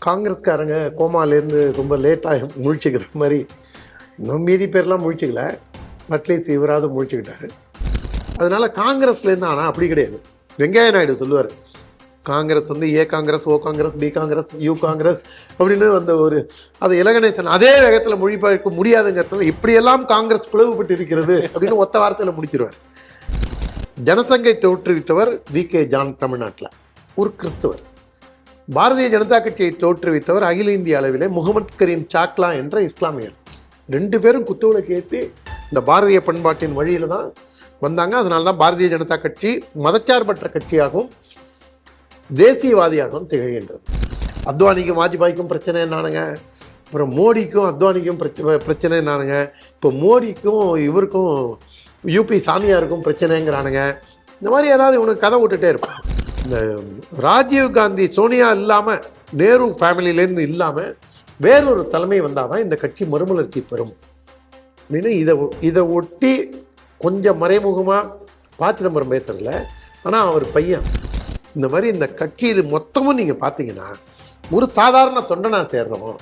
காங்கிரஸ்காரங்க கோமாலேருந்து ரொம்ப லேட்டாக முழிச்சுக்கிற மாதிரி இன்னும் மீதி பேர்லாம் முழிச்சிக்கல, அட்லீஸ்ட் இவராவது முழிச்சுக்கிட்டாரு. அதனால் காங்கிரஸ்லேருந்து ஆனால் அப்படி கிடையாது. வெங்கையா நாயுடு சொல்லுவார், காங்கிரஸ் வந்து ஏ காங்கிரஸ், ஓ காங்கிரஸ், பி காங்கிரஸ், யூ காங்கிரஸ் அப்படின்னு அந்த ஒரு அது இலகணேசன் அதே வேகத்தில் மொழிபெயர்க்க முடியாதுங்கிறதுல இப்படியெல்லாம் காங்கிரஸ் பிளவுபட்டு இருக்கிறது அப்படின்னு ஒத்த வார்த்தையில் முடிச்சிருவார். ஜனசங்கை தோற்றுவித்தவர் வி.கே. ஜான், தமிழ்நாட்டில் ஒரு கிறிஸ்தவர். பாரதிய ஜனதா கட்சியை தோற்றுவித்தவர் அகில இந்திய அளவிலே முகமது கரீம் சாக்லா என்ற இஸ்லாமியர். ரெண்டு பேரும் குத்துவிளக்கு ஏற்றி இந்த பாரதிய பண்பாட்டின் வழியில் தான் வந்தாங்க. அதனால தான் பாரதிய ஜனதா கட்சி மதச்சார்பற்ற கட்சியாகவும் தேசியவாதியாகவும் திகழ்கின்றது. அத்வானிக்கும் வாஜ்பாய்க்கும் பிரச்சனை என்னானுங்க, அப்புறம் மோடிக்கும் அத்வானிக்கும் பிரச்சனை என்னானுங்க, இப்போ மோடிக்கும் இவருக்கும் யூபி சாமியாருக்கும் பிரச்சனைங்கிறானுங்க. இந்த மாதிரி ஏதாவது இவனுக்கு கதை விட்டுட்டே இருப்பான். இந்த ராஜீவ் காந்தி, சோனியா இல்லாமல், நேரு ஃபேமிலியிலேருந்து இல்லாமல் வேறொரு தலைமை வந்தால் தான் இந்த கட்சி மறுமலர்ச்சி பெறும் அப்படின்னு இதை ஒட்டி கொஞ்சம் மறைமுகமாக ப. சிதம்பரம் பேசுறதில்ல. ஆனால் அவர் பையன் இந்த மாதிரி இந்த கட்சியில் மொத்தமும் நீங்கள் பார்த்தீங்கன்னா ஒரு சாதாரண தொண்டனாக சேர்றவன்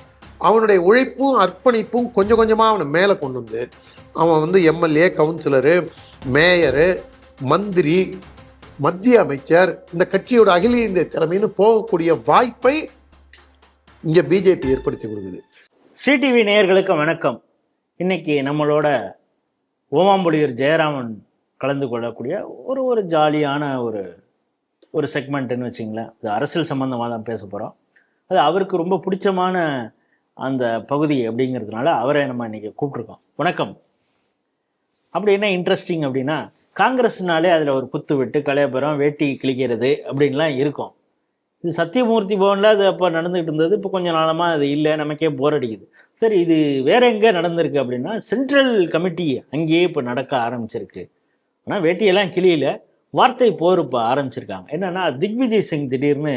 அவனுடைய உழைப்பும் அர்ப்பணிப்பும் கொஞ்சம் கொஞ்சமாக அவனை மேலே கொண்டு வந்து அவன் வந்து எம்எல்ஏ, கவுன்சிலரு, மேயரு, மந்திரி, மத்திய அமைச்சர், இந்த கட்சியோட அகில இந்திய தலைமைன்னு போகக்கூடிய வாய்ப்பை இங்கே பிஜேபி ஏற்படுத்தி கொடுக்குது. சிடிவி நேயர்களுக்கு வணக்கம். இன்னைக்கு நம்மளோட ஓமாம்புலியூர் ஜெயராமன் கலந்து கொள்ளக்கூடிய ஒரு ஜாலியான ஒரு செக்மெண்ட்டுன்னு வச்சிங்களேன். அது அரசியல் சம்பந்தமாக தான் பேச போகிறோம். அது அவருக்கு ரொம்ப பிடிச்சமான அந்த பகுதி அப்படிங்கிறதுனால அவரை நம்ம இன்னைக்கு கூப்பிட்ருக்கோம். வணக்கம். அப்படி என்ன இன்ட்ரெஸ்டிங் அப்படின்னா, காங்கிரஸ்னாலே அதில் ஒரு குத்து விட்டு கலையபுரம் வேட்டி கிழிக்கிறது அப்படின்லாம் இருக்கும். இது சத்தியமூர்த்தி பவனில் அது அப்போ நடந்துகிட்டு இருந்தது. இப்போ கொஞ்சம் நாளமாக அது இல்லை, நமக்கே போர் அடிக்குது. சரி, இது வேற எங்கே நடந்திருக்கு அப்படின்னா, சென்ட்ரல் கமிட்டி அங்கேயே இப்போ நடக்க ஆரம்பிச்சிருக்கு. ஆனால் வேட்டியெல்லாம் கிளியில் வார்த்தை போர் இப்போ ஆரம்பிச்சிருக்காங்க. என்னென்னா, திக்விஜய் சிங் திடீர்னு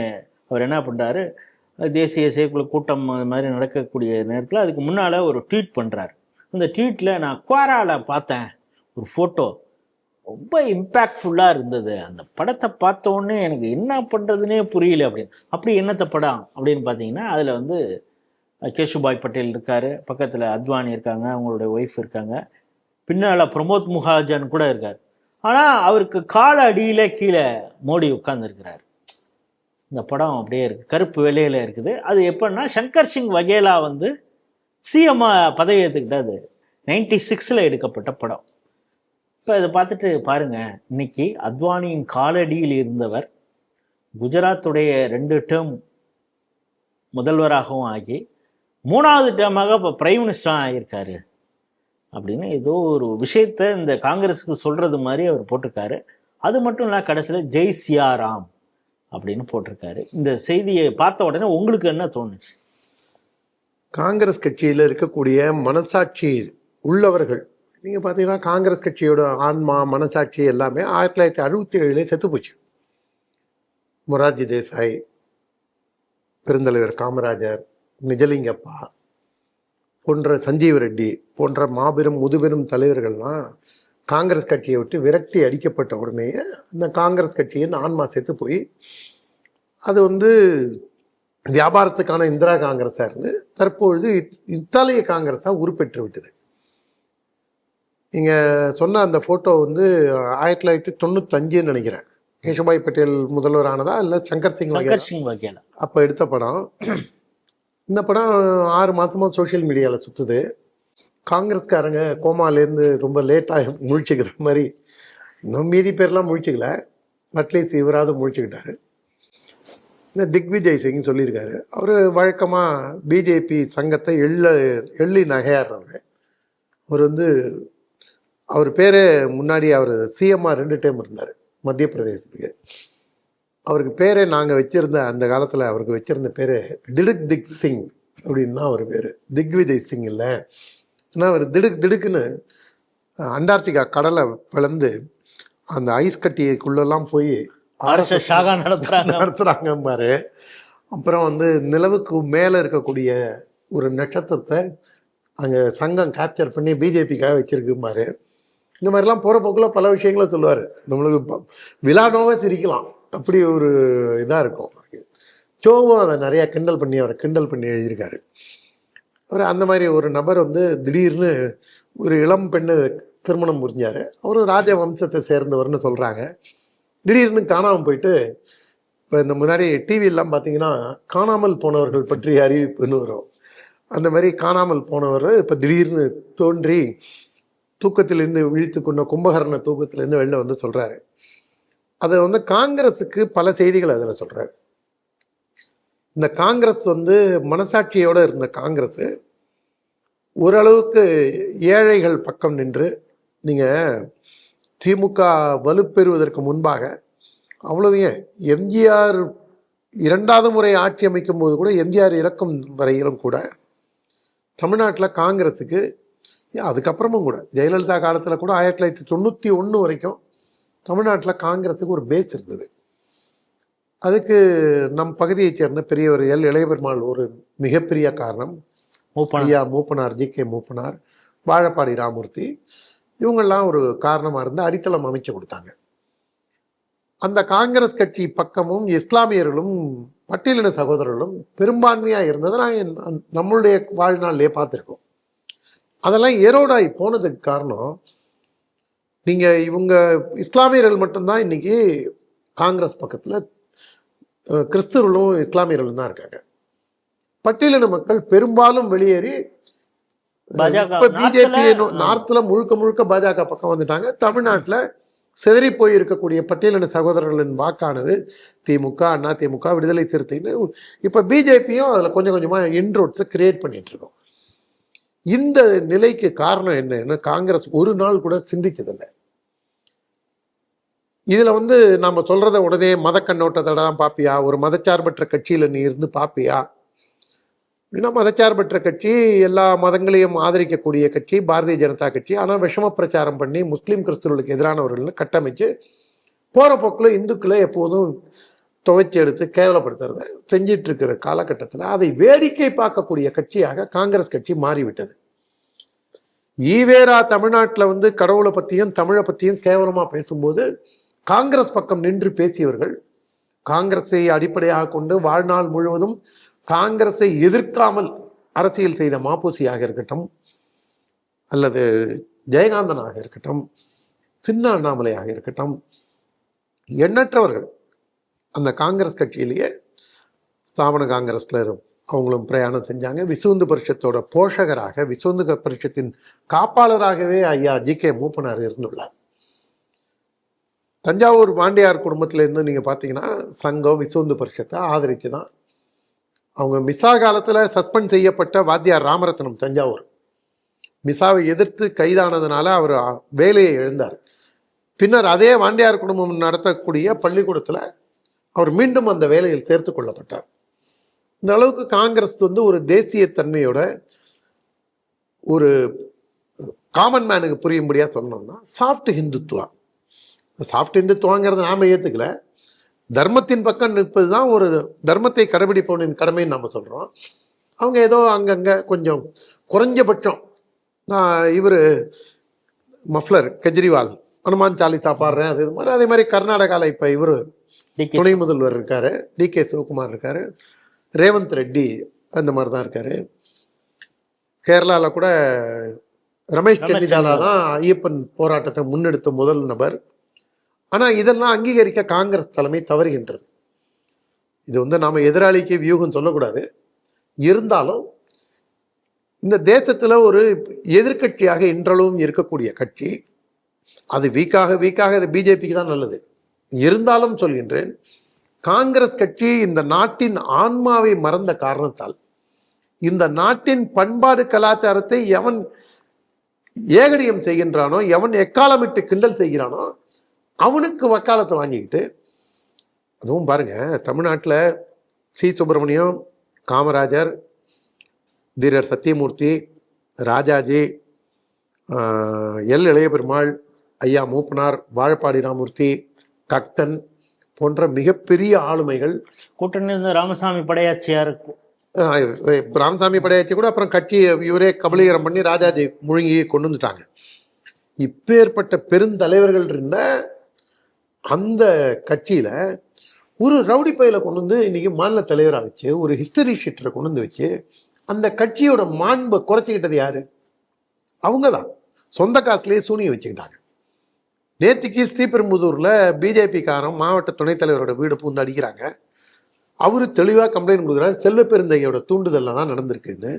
அவர் என்ன பண்ணுறாரு, தேசிய செயற்குழு கூட்டம் அது மாதிரி நடக்கக்கூடிய நேரத்தில் அதுக்கு முன்னால் ஒரு ட்வீட் பண்ணுறாரு. அந்த ட்வீட்டில், நான் குவாராவில் பார்த்தேன் ஒரு ஃபோட்டோ, ரொம்ப இம்பேக்ட்ஃபுல்லாக இருந்தது. அந்த படத்தை பார்த்த உடனே எனக்கு என்ன பண்ணுறதுனே புரியல அப்படின்னு. அப்படி என்னத்த படம் அப்படின்னு பார்த்தீங்கன்னா, அதில் வந்து கேஷுபாய் பட்டேல் இருக்கார், பக்கத்தில் அத்வானி இருக்காங்க, அவங்களுடைய ஒய்ஃப் இருக்காங்க, பின்னால் பிரமோத் முகாஜன் கூட இருக்கார். ஆனால் அவருக்கு கால அடியில் கீழே மோடி உட்கார்ந்துருக்கிறார். இந்த படம் அப்படியே இருக்குது, கருப்பு வெள்ளையில் இருக்குது. அது எப்படின்னா, சங்கர் சிங் வகேலா வந்து சிஎம் பதவி ஏற்றுக்கிட்டாது. 96 எடுக்கப்பட்ட படம். இப்போ இதை பார்த்துட்டு பாருங்கள், இன்னைக்கு அத்வானியின் காலடியில் இருந்தவர் குஜராத்துடைய 2 டேர்ம் முதல்வராகவும் ஆகி 3வது டேர்மாக இப்போ பிரைம் மினிஸ்டராக ஆகியிருக்காரு அப்படின்னு ஏதோ ஒரு விஷயத்த இந்த காங்கிரஸுக்கு சொல்கிறது மாதிரி அவர் போட்டிருக்காரு. அது மட்டும் இல்லை, கடைசியில் ஜெய் சியாராம் அப்படின்னு போட்டிருக்காரு. இந்த செய்தியை பார்த்த உடனே உங்களுக்கு என்ன தோணுச்சு? காங்கிரஸ் கட்சியில் இருக்கக்கூடிய மனசாட்சி உள்ளவர்கள், நீங்கள் பார்த்தீங்கன்னா காங்கிரஸ் கட்சியோட ஆன்மா, மனசாட்சி எல்லாமே 1967 செத்து போச்சு. மொரார்ஜி தேசாய், பெருந்தலைவர் காமராஜர், நிஜலிங்கப்பா போன்ற, சஞ்சீவ் ரெட்டி போன்ற மாபெரும் முதுபெரும் தலைவர்கள்லாம் காங்கிரஸ் கட்சியை விட்டு விரட்டி அடிக்கப்பட்ட உடனே அந்த காங்கிரஸ் கட்சியின் ஆன்மா செத்து போய் அது வந்து வியாபாரத்துக்கான இந்திரா காங்கிரஸாக இருந்து தற்பொழுது இத்தாலிய காங்கிரஸாக உருப்பெற்று விட்டது. நீங்கள் சொன்ன அந்த ஃபோட்டோ வந்து 1995 நினைக்கிறேன், கேஷுபாய் பட்டேல் முதல்வர் ஆனதா இல்லை சங்கர் சிங் வகேலா அப்போ எடுத்த படம். இந்த படம் 6 மாதமாக சோஷியல் மீடியாவில் சுற்றுது. காங்கிரஸ்காரங்க கோமாலேருந்து ரொம்ப லேட்டாக முழிச்சுக்கிற மாதிரி இன்னும் மீதி பேர்லாம் முழிச்சிக்கல, அட்லீஸ்ட் இவராவது முழிச்சுக்கிட்டாரு. இந்த திக்விஜய் சிங் சொல்லியிருக்காரு, அவர் வழக்கமாக பிஜேபி சங்கத்தை எள்ளி நகையாடுறவர். அவர் வந்து அவர் பேரே முன்னாடி அவர் சிஎம்ஆர் 2 டைம் இருந்தார் மத்திய பிரதேசத்துக்கு. அவருக்கு பேரே நாங்கள் வச்சுருந்த அந்த காலத்தில் அவருக்கு வச்சுருந்த பேர் திடுக் சிங் அப்படின்னு தான் அவர் பேர், திக்விஜய் சிங் இல்லை. ஏன்னா அவர் திடுக்குன்னு அண்டார்டிகா கடலை பிளந்து அந்த ஐஸ் கட்டிக்குள்ளெல்லாம் போய் நடத்துகிறாங்க பாரு. அப்புறம் வந்து நிலவுக்கு மேலே இருக்கக்கூடிய ஒரு நட்சத்திரத்தை அங்கே சங்கம் கேப்சர் பண்ணி பிஜேபிக்காக வச்சிருக்கு பாரு. இந்த மாதிரிலாம் போகிற போக்கில் பல விஷயங்களை சொல்லுவார். நம்மளுக்கு விழானோவே சிரிக்கலாம், அப்படி ஒரு இதாக இருக்கும். சோவும் அதை நிறையா கிண்டல் பண்ணி எழுதியிருக்காரு. அவர் அந்த மாதிரி ஒரு நபர் வந்து திடீர்னு ஒரு இளம் பெண்ணு திருமணம் புரிஞ்சார். அவரும் ராஜ வம்சத்தை சேர்ந்தவர்னு சொல்கிறாங்க. திடீர்னு காணாமல் போயிட்டு, இப்போ இந்த முன்னாடி டிவியெல்லாம் பார்த்தீங்கன்னா காணாமல் போனவர்கள் பற்றி அறிவிப்புன்னு வரும். அந்த மாதிரி காணாமல் போனவர் இப்போ திடீர்னு தோன்றி தூக்கத்திலேருந்து விழித்து கொண்ட கும்பகர்ண தூக்கத்திலேருந்து வெளில வந்து சொல்கிறாரு. அதை வந்து காங்கிரஸுக்கு பல செய்திகள் அதில் சொல்கிறார். இந்த காங்கிரஸ் வந்து மனசாட்சியோடு இருந்த காங்கிரஸ் ஓரளவுக்கு ஏழைகள் பக்கம் நின்று, நீங்கள் திமுக வலுப்பெறுவதற்கு முன்பாக அவ்வளவு ஏன் எம்ஜிஆர் 2வது முறை ஆட்சி அமைக்கும் போது கூட, எம்ஜிஆர் இறக்கும் வரையிலும் கூட தமிழ்நாட்டில் காங்கிரஸுக்கு, அதுக்கப்புறமும் கூட ஜெயலலிதா காலத்தில் கூட 1991 வரைக்கும் தமிழ்நாட்டில் காங்கிரஸுக்கு ஒரு பேஸ் இருந்தது. அதுக்கு நம் பகுதியைச் சேர்ந்த பெரியவர் எல் இளையபெருமாள் ஒரு மிகப்பெரிய காரணம். ஐயா மூப்பனார், ஜி.கே. மூப்பனார், வாழப்பாடி ராமூர்த்தி, இவங்கெல்லாம் ஒரு காரணமாக இருந்து அடித்தளம் அமைச்சு கொடுத்தாங்க. அந்த காங்கிரஸ் கட்சி பக்கமும் இஸ்லாமியர்களும் பட்டியலின சகோதரர்களும் பெரும்பான்மையாக இருந்ததை நாங்கள் நம்மளுடைய வாழ்நாளிலே பார்த்துருக்கோம். அதெல்லாம் ஏரோடாகி போனதுக்கு காரணம், நீங்கள் இவங்க இஸ்லாமியர்கள் மட்டும்தான் இன்றைக்கி காங்கிரஸ் பக்கத்தில், கிறிஸ்தவர்களும் இஸ்லாமியர்களும் தான் இருக்காங்க. பட்டியலின மக்கள் பெரும்பாலும் வெளியேறி இப்போ பிஜேபி நார்த்தில் முழுக்க பாஜக பக்கம் வந்துட்டாங்க. தமிழ்நாட்டில் சிதறி போய் இருக்கக்கூடிய பட்டியலின சகோதரர்களின் வாக்கானது திமுக, அதிமுக, விடுதலை சிறுத்தைன்னு இப்போ பிஜேபியும் அதில் கொஞ்சம் கொஞ்சமாக இன்ரோட்ஸை கிரியேட் பண்ணிட்டு இருக்கோம். இந்த நிலைக்கு காரணம் என்னன்னு காங்கிரஸ் ஒரு நாள் கூட சிந்திச்சதில்லை. இதில் வந்து நம்ம சொல்கிறத உடனே மத கண்ணோட்டத்தோட தான் பார்ப்பியா, ஒரு மதச்சார்பற்ற கட்சியில் நீ இருந்து பார்ப்பியா அப்படின்னா, மதச்சார்பற்ற கட்சி, எல்லா மதங்களையும் ஆதரிக்கக்கூடிய கட்சி பாரதிய ஜனதா கட்சி. ஆனால் விஷம பிரச்சாரம் பண்ணி முஸ்லீம் கிறிஸ்தவர்களுக்கு எதிரானவர்கள்னு கட்டமைச்சு போகிற போக்கில் இந்துக்களை எப்போதும் துவைச்சி எடுத்து கேவலப்படுத்துறத செஞ்சிட்டு இருக்கிற காலகட்டத்தில் அதை வேடிக்கை பார்க்கக்கூடிய கட்சியாக காங்கிரஸ் கட்சி மாறிவிட்டது. ஈவேரா தமிழ்நாட்டில் வந்து கடவுளை பற்றியும் தமிழை பற்றியும் கேவலமாக பேசும்போது காங்கிரஸ் பக்கம் நின்று பேசியவர்கள், காங்கிரஸை அடிப்படையாக கொண்டு வாழ்நாள் முழுவதும் காங்கிரஸை எதிர்க்காமல் அரசியல் செய்த மாப்போசியாக இருக்கட்டும், அல்லது ஜெயகாந்தனாக இருக்கட்டும், சின்ன அண்ணாமலையாக இருக்கட்டும், எண்ணற்றவர்கள் அந்த காங்கிரஸ் கட்சியிலேயே ஸ்தாபன காங்கிரஸில் அவங்களும் பிரயாணம் செஞ்சாங்க. விசுந்து பரிஷத்தோட போஷகராக, விசுந்து பரிஷத்தின் காப்பாளராகவே ஐயா ஜி.கே. மூப்பனார் இருந்துள்ளார். தஞ்சாவூர் வாண்டியார் குடும்பத்தில் இருந்து நீங்கள் பார்த்தீங்கன்னா சங்கம் விசுந்து பரிஷத்தை ஆதரித்து தான் அவங்க மிசா காலத்தில் சஸ்பெண்ட் செய்யப்பட்ட வாத்தியார் ராமரத்னம் தஞ்சாவூர் மிசாவை எதிர்த்து கைதானதுனால அவர் வேலையை இழந்தார். பின்னர் அதே வாண்டியார் குடும்பம் நடத்தக்கூடிய பள்ளிக்கூடத்தில் அவர் மீண்டும் அந்த வேலையில் சேர்த்து கொள்ளப்பட்டார். இந்த அளவுக்கு காங்கிரஸ் வந்து ஒரு தேசியத்தன்மையோட, ஒரு காமன் மேனுக்கு புரியும்படியாக சொன்னோம்னா சாஃப்ட் ஹிந்துத்துவா. சாஃப்ட் ஹிந்துத்துவாங்கிறத நாம் ஏற்றுக்கல, தர்மத்தின் பக்கம் நிற்பது தான் ஒரு தர்மத்தை கடைபிடிப்பவனின் கடமைன்னு நம்ம சொல்கிறோம். அவங்க ஏதோ அங்கங்கே கொஞ்சம் குறைஞ்சபட்சம் இவர் மஃப்ளர் கெஜ்ரிவால் ஹனுமான் சாலிசா பாடுறேன் அது மாதிரி, அதே மாதிரி கர்நாடகாவில் இப்போ இவர் துணை முதல்வர் இருக்கார், டி.கே. சிவகுமார் இருக்கார், ரேவந்த் ரெட்டி அந்த மாதிரி தான் இருக்கார். கேரளாவில் கூட ரமேஷ் சென்னிதாலா தான் ஐயப்பன் போராட்டத்தை முன்னெடுத்த முதல் நபர். ஆனால் இதெல்லாம் அங்கீகரிக்க காங்கிரஸ் தலைமை தவறுகின்றது. இது வந்து நாம் எதிராளிக்கு வியூகம் சொல்லக்கூடாது. இருந்தாலும் இந்த தேசத்தில் ஒரு எதிர்கட்சியாக இன்றளவும் இருக்கக்கூடிய கட்சி, அது வீக்காக அது பிஜேபிக்கு தான் நல்லது. இருந்தாலும் சொல்கின்றேன், காங்கிரஸ் கட்சி இந்த நாட்டின் ஆன்மாவை மறந்த காரணத்தால், இந்த நாட்டின் பண்பாடு கலாச்சாரத்தை எவன் ஏகடியம் செய்கின்றானோ, எவன் எக்காலமிட்டு கிண்டல் செய்கிறானோ அவனுக்கு வக்காலத்தை வாங்கிக்கிட்டு, அதுவும் பாருங்க தமிழ்நாட்டில் சி. சுப்பிரமணியம், காமராஜர், தீரர் சத்தியமூர்த்தி, ராஜாஜி, எல் இளையபெருமாள், ஐயா மூப்பனார், வாழப்பாடி ராமூர்த்தி, கக்தன் போன்ற மிகப்பெரிய ஆளுமைகள் கூட்டணி ராமசாமி படையாச்சியார், ராமசாமி படையாச்சி கூட அப்புறம் கட்சி இவரே கபலீகரம் பண்ணி ராஜாஜி முழுங்கி கொண்டு வந்துட்டாங்க. இப்பேற்பட்ட பெருந்தலைவர்கள் இருந்த அந்த கட்சியில் ஒரு ரவுடி பையில கொண்டு வந்து இன்னைக்கு மாநில தலைவராக வச்சு ஒரு ஹிஸ்டரி ஷீட்டரை கொண்டு வந்து வச்சு அந்த கட்சியோட மாண்பை குறைச்சிக்கிட்டது யாரு? அவங்க தான் சொந்த காசுலேயே சூனியை வச்சுக்கிட்டாங்க. நேத்திக்கு ஸ்ரீபெரும்புதூர்ல பிஜேபிக்காரன் மாவட்ட துணைத் தலைவரோட வீடு பூந்து அடிக்கிறாங்க. அவரு தெளிவாக கம்ப்ளைண்ட் கொடுக்குறாரு, செல்வ பெருந்தையோட தூண்டுதலில் தான் நடந்திருக்குன்னு.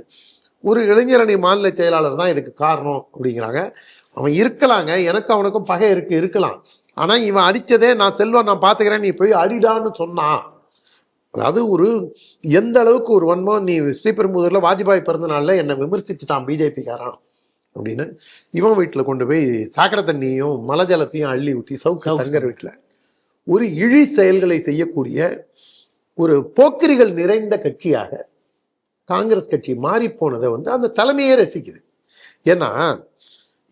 ஒரு இளைஞரணி மாநில செயலாளர் தான் இதுக்கு காரணம் அப்படிங்கிறாங்க. அவன் இருக்கலாங்க, எனக்கு அவனுக்கும் பகை இருக்கலாம். ஆனால் இவன் அடித்ததே நான் செல்வம் நான் பார்த்துக்கிறேன், நீ போய் அடிடான்னு சொன்னான். அதாவது ஒரு எந்த அளவுக்கு ஒரு வன்மம், நீ ஸ்ரீபெரும்புதூரில் வாஜ்பாய் பிறந்த நாளில் என்னை விமர்சிச்சுட்டான் பிஜேபிக்காரன் அப்படின்னு இவன் வீட்டில் கொண்டு போய் சாக்கடை தண்ணியும் மலை ஜலத்தையும் அள்ளி ஊற்றி சவுக்கு தங்கர் வீட்டில் ஒரு இழி செயல்களை செய்யக்கூடிய ஒரு போக்கிரிகள் நிறைந்த கட்சியாக காங்கிரஸ் கட்சி மாறி போனதை வந்து அந்த தலைமையே ரசிக்குது. ஏன்னா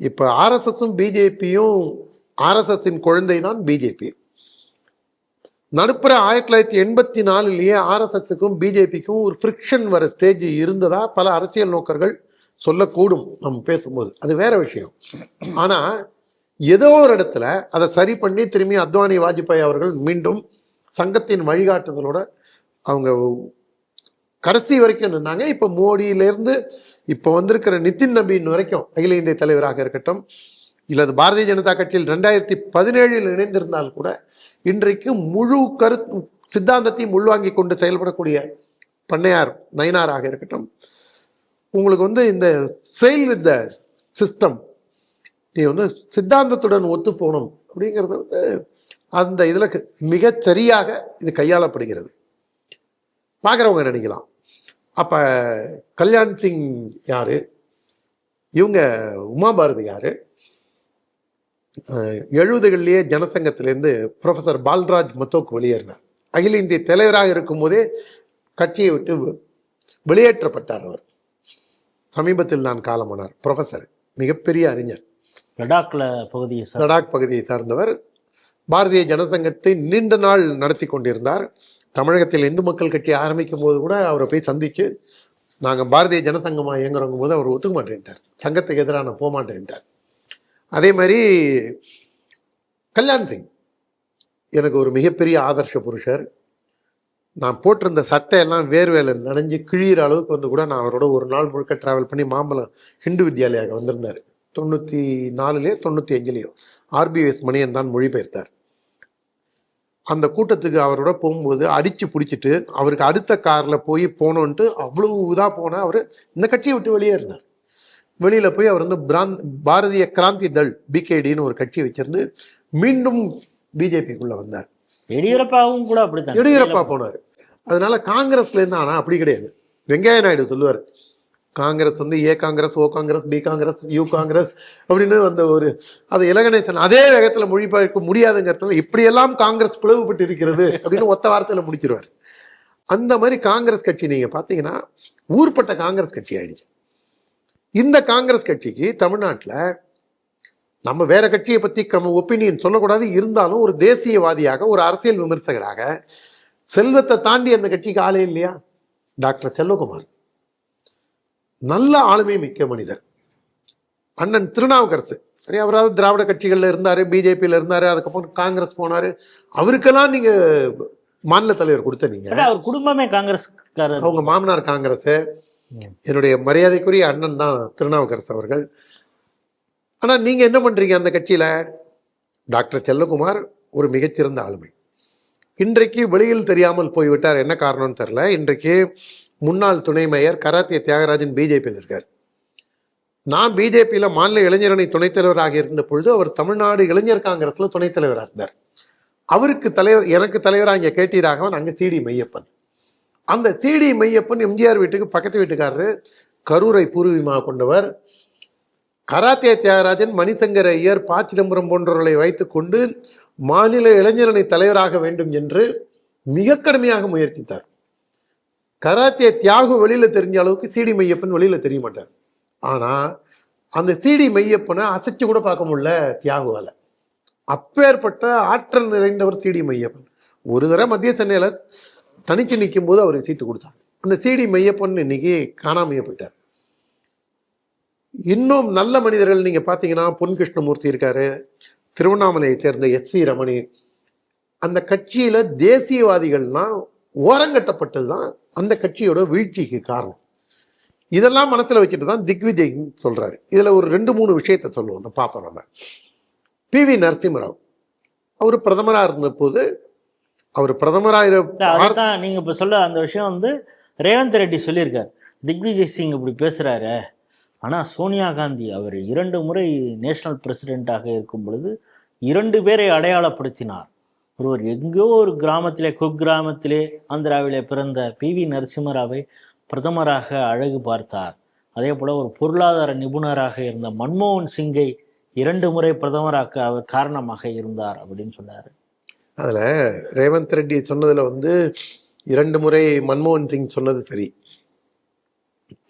இப்போ ஆர்எஸ்எஸும் பிஜேபியும், ஆர்எஸ்எஸின் குழந்தை தான் பிஜேபி. நடுப்புற 1984 ஆர்எஸ்எஸுக்கும் பிஜேபிக்கும் ஒரு ஃப்ரிக்ஷன் வர ஸ்டேஜ் இருந்ததா பல அரசியல் நோக்கர்கள் சொல்லக்கூடும் நம்ம பேசும்போது, அது வேற விஷயம். ஆனால் ஏதோ ஒரு இடத்துல அதை சரி பண்ணி திரும்பி அத்வானி வாஜ்பாய் அவர்கள் மீண்டும் சங்கத்தின் வழிகாட்டுதலோட அவங்க கடைசி வரைக்கும் நின்னாங்க. இப்போ மோடியிலேருந்து இப்போ வந்திருக்கிற நிதின் நபீன் வரைக்கும் அகில இந்திய தலைவராக இருக்கட்டும், இல்லது பாரதிய ஜனதா கட்சியில் 2017 இணைந்திருந்தால் கூட இன்றைக்கு முழு சித்தாந்தத்தையும் உள்வாங்கி கொண்டு செயல்படக்கூடிய பண்ணையார் நயினாராக இருக்கட்டும், உங்களுக்கு வந்து இந்த செயல் வித் த சிஸ்டம், நீ வந்து சித்தாந்தத்துடன் ஒத்து போகணும் அப்படிங்கிறது வந்து அந்த இதில் மிக சரியாக இது கையாளப்படுகிறது. பார்க்குறவங்க நினைக்கலாம், அப்போ கல்யாண் சிங் யாரு, இவங்க உமா பாரதி யாரு? 70களிலேயே ஜனசங்கத்திலேருந்து ப்ரொஃபஸர் பால்ராஜ் மத்தோக் வெளியேறினார். அகில இந்திய தலைவராக இருக்கும்போதே கட்சியை விட்டு வெளியேற்றப்பட்டார். அவர் சமீபத்தில் தான் காலமானார். ப்ரொஃபஸர், மிகப்பெரிய அறிஞர், லடாக் பகுதியை சார்ந்தவர். பாரதிய ஜனசங்கத்தை நீண்ட நாள் நடத்தி கொண்டிருந்தார். தமிழகத்தில் இந்து மக்கள் கட்சி ஆரம்பிக்கும் போது கூட அவரை போய் சந்தித்து நாங்கள் பாரதிய ஜனசங்கமாக இயங்குறவங்க போது அவர் ஒத்துக்க மாட்டேன்ட்டார், சங்கத்துக்கு எதிராக நான் போக மாட்டேன்ட்டார். அதே மாதிரி கல்யாண் சிங் எனக்கு ஒரு மிகப்பெரிய ஆதர்ஷ புருஷர். நான் போட்டிருந்த சட்டையெல்லாம் வேர்வேல நனைஞ்சு கிழிகிற அளவுக்கு வந்து கூட நான் அவரோட ஒரு நாள் முழுக்க ட்ராவல் பண்ணி மாம்பலம் ஹிந்து வித்யாலயாக வந்திருந்தார். 94 95 ஆர்பிஎஸ் மணியன் தான் மொழிபெயர்த்தார். அந்த கூட்டத்துக்கு அவரோட போகும்போது அடித்து பிடிச்சிட்டு அவருக்கு அடுத்த காரில் போய் போனோன்ட்டு அவ்வளவு இதாக போனால் அவர் இந்த கட்சியை விட்டு வெளியேறினார். வெளியில் போய் அவர் வந்து பாரதிய கிராந்தி தள் பிகேடின்னு ஒரு கட்சி வச்சிருந்து மீண்டும் பிஜேபிக்குள்ளே வந்தார். எடியூரப்பாவும் கூட அப்படித்தான், எடியூரப்பா போனார். அதனால காங்கிரஸ்லேருந்து ஆனால் அப்படி கிடையாது. வெங்கையா நாயுடு சொல்லுவார், காங்கிரஸ் வந்து ஏ காங்கிரஸ், ஓ காங்கிரஸ், பி காங்கிரஸ், யூ காங்கிரஸ் அப்படின்னு அந்த ஒரு அது இலகணேசன் அதே வேகத்தில் மொழிபெயர்க்க முடியாதுங்கிறதுல இப்படியெல்லாம் காங்கிரஸ் பிளவுபட்டு இருக்கிறது அப்படின்னு ஒத்த வார்த்தையில் முடிச்சிருவார். அந்த மாதிரி காங்கிரஸ் கட்சி நீங்கள் பார்த்தீங்கன்னா ஊர்பட்ட காங்கிரஸ் கட்சி ஆயிடுச்சு. இந்த காங்கிரஸ் கட்சிக்கு தமிழ்நாட்டில் நம்ம வேற கட்சியை பற்றி ஒப்பீனியன் சொல்லக்கூடாது, இருந்தாலும் ஒரு தேசியவாதியாக ஒரு அரசியல் விமர்சகராக செல்வத்தை தாண்டி அந்த கட்சிக்கு ஆளே இல்லையா? டாக்டர் செல்வகுமார் நல்ல ஆளுமை மிக்க மனிதர். அண்ணன் திருநாவுக்கரசு சரி, அவராவது திராவிட கட்சிகளில் இருந்தார், பிஜேபியில் இருந்தார், அதுக்கப்புறம் காங்கிரஸ் போனார். அவருக்கெல்லாம் நீங்கள் மாநில தலைவர் கொடுத்த நீங்கள், அவர் குடும்பமே காங்கிரஸ், அவங்க மாமனார் காங்கிரஸ். என்னுடைய மரியாதைக்குரிய அண்ணன் தான் திருநாவுக்கரசு அவர்கள். ஆனால் நீங்கள் என்ன பண்ணுறீங்க அந்த கட்சியில்? டாக்டர் செல்லகுமார் ஒரு மிகச்சிறந்த ஆளுமை. இன்றைக்கு வெளியில் தெரியாமல் போய்விட்டார், என்ன காரணம்னு தெரில. இன்றைக்கு முன்னாள் துணை மேயர் கராத்திய தியாகராஜன் பிஜேபியில் இருக்கார். நான் பிஜேபியில் மாநில இளைஞரணி துணைத் தலைவராக இருந்த பொழுது அவர் தமிழ்நாடு இளைஞர் காங்கிரஸில் துணைத் தலைவராக இருந்தார். அவருக்கு தலைவர், எனக்கு தலைவராக இங்கே கேடி ராகவன், அங்கே சிடி மையப்பன். அந்த சிடி மையப்பன் எம்ஜிஆர் வீட்டுக்கு பக்கத்து வீட்டுக்காரரு, கரூரை பூர்வீகமாக கொண்டவர். கராத்தே தியாகராஜன், மணிசங்கர் ஐயர், ப. சிதம்பரம் போன்றவர்களை வைத்துக்கொண்டு மாநில இளைஞரணி தலைவராக வேண்டும் என்று மிக கடுமையாக முயற்சித்தார். கராத்தே தியாகு வெளியில தெரிஞ்ச அளவுக்கு சிடி மையப்பன் வெளியில தெரிய மாட்டார். ஆனா அந்த சிடி மையப்பனை அசைச்சு கூட பார்க்க முடியல தியாகுவால. அப்பேற்பட்ட ஆற்றல் நிறைந்தவர் சிடி மையப்பன். ஒரு தடவை மத்திய சென்னையில தனிச்சு நிற்கும் போது அவருக்கு சீட்டு கொடுத்தாங்க. அந்த சிடி மையப்பன் இன்னைக்கு காணாமையே போயிட்டார். இன்னும் நல்ல மனிதர்கள் நீங்க பாத்தீங்கன்னா பொன் கிருஷ்ணமூர்த்தி இருக்காரு, திருவண்ணாமலையை சேர்ந்த எஸ்.வி. ரமணி, அந்த கட்சியில தேசியவாதிகள்னா ஓரங்கட்டப்பட்டது தான் அந்த கட்சியோட வீழ்ச்சிக்கு காரணம். இதெல்லாம் மனசுல வச்சுட்டு தான் திக்விஜய் சொல்றாரு. இதுல ஒரு 2-3 விஷயத்த சொல்லுவோம் பார்ப்போம். நம்ம PV நரசிம்மராவ் அவர் பிரதமராக இருந்த போது அவர் அதான் நீங்க இப்ப சொல்ல அந்த விஷயம் வந்து ரேவந்த் ரெட்டி சொல்லியிருக்காரு. திக்விஜய் சிங் இப்படி பேசுறாரு, ஆனா சோனியா காந்தி அவர் 2 முறை நேஷனல் பிரசிடென்ட்டாக இருக்கும் பொழுது 2 பேரை அடையாளப்படுத்தினார். ஒருவர் எங்கோ ஒரு கிராமத்திலே குக்கிராமத்திலே ஆந்திராவிலே பிறந்த PV நரசிம்மராவை பிரதமராக அழகு பார்த்தார். அதே போல ஒரு பொருளாதார நிபுணராக இருந்த மன்மோகன் சிங்கை 2 முறை பிரதமராக அவர் காரணமாக இருந்தார் அப்படின்னு சொன்னார். அதில் ரேவந்த் ரெட்டி சொன்னதில் வந்து 2 முறை மன்மோகன் சிங் சொன்னது சரி.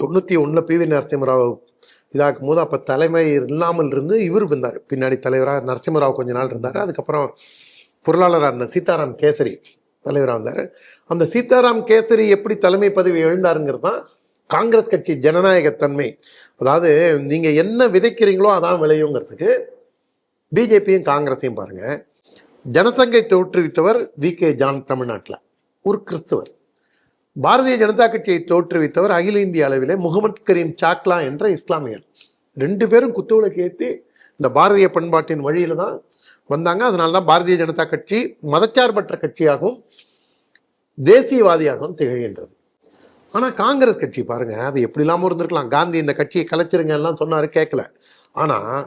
91 PV நரசிம்மராவ் இதாக்கும் போது அப்போ தலைமை இல்லாமல் இருந்து இவர் வந்தார். பின்னாடி தலைவராக நரசிம்மராவ் கொஞ்ச நாள் இருந்தார். அதுக்கப்புறம் பொருளாளராக இருந்த சீதாராம் கேசரி தலைவராக இருந்தார். அந்த சீதாராம் கேசரி எப்படி தலைமை பதவி எழுந்தாருங்கிறது தான் காங்கிரஸ் கட்சி ஜனநாயகத்தன்மை. அதாவது நீங்கள் என்ன விதைக்கிறீங்களோ அதான் விளையுங்கிறதுக்கு பிஜேபியும் காங்கிரஸையும் பாருங்கள். ஜனசங்கை தோற்றுவித்தவர் VK ஜான் தமிழ்நாட்டில் ஒரு கிறிஸ்தவர். பாரதிய ஜனதா கட்சியை தோற்றுவித்தவர் அகில இந்திய அளவிலே முகமது கரீம் சாக்லா என்ற இஸ்லாமியர். 2 பேரும் குத்துவிளக்கு ஏற்றி இந்த பாரதிய பண்பாட்டின் வழியில தான் வந்தாங்க. அதனால தான் பாரதிய ஜனதா கட்சி மதச்சார்பற்ற கட்சியாகவும் தேசியவாதியாகவும் திகழ்கின்றது. ஆனால் காங்கிரஸ் கட்சி பாருங்க, அது எப்படி இல்லாமல் இருந்திருக்கலாம். காந்தி இந்த கட்சியை கலைச்சிருங்க எல்லாம் சொன்னாரு, கேட்கல. ஆனால்